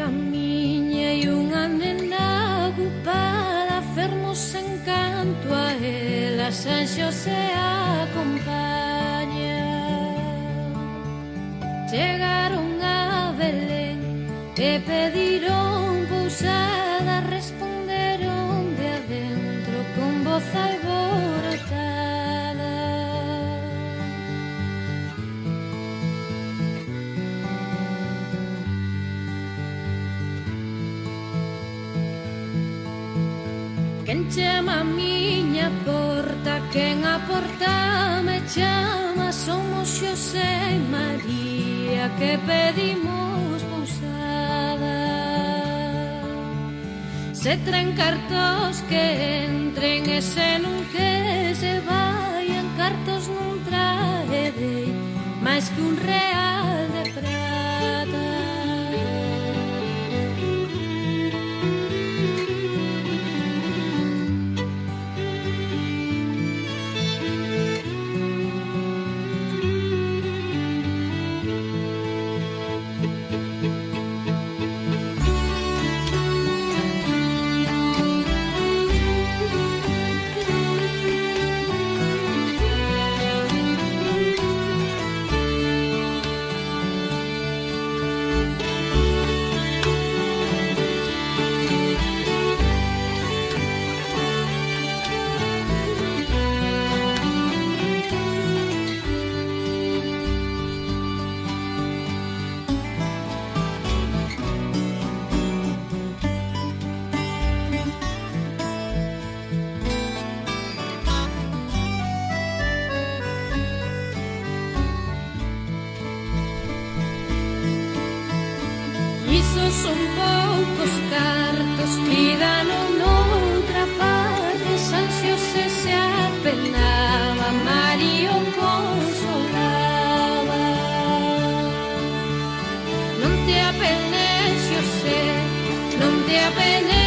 camiñei unha nena ocupada, fermos en canto a ela, San Xosé acompaña. Chegaron a Belén e pediron pousada, responderon de adentro con voz alborotada. Quen chama a miña porta, quen a porta me chama, somos Xosé e María que pedimos pousada. Se traen cartos que entren e se non que se vayan, cartos non traedei máis que un real de prata. Iso son poucos cartos, pídano noutra parte. San Xosé se apenaba, María o consolaba. Non te apenes, Xosé, non te apenes.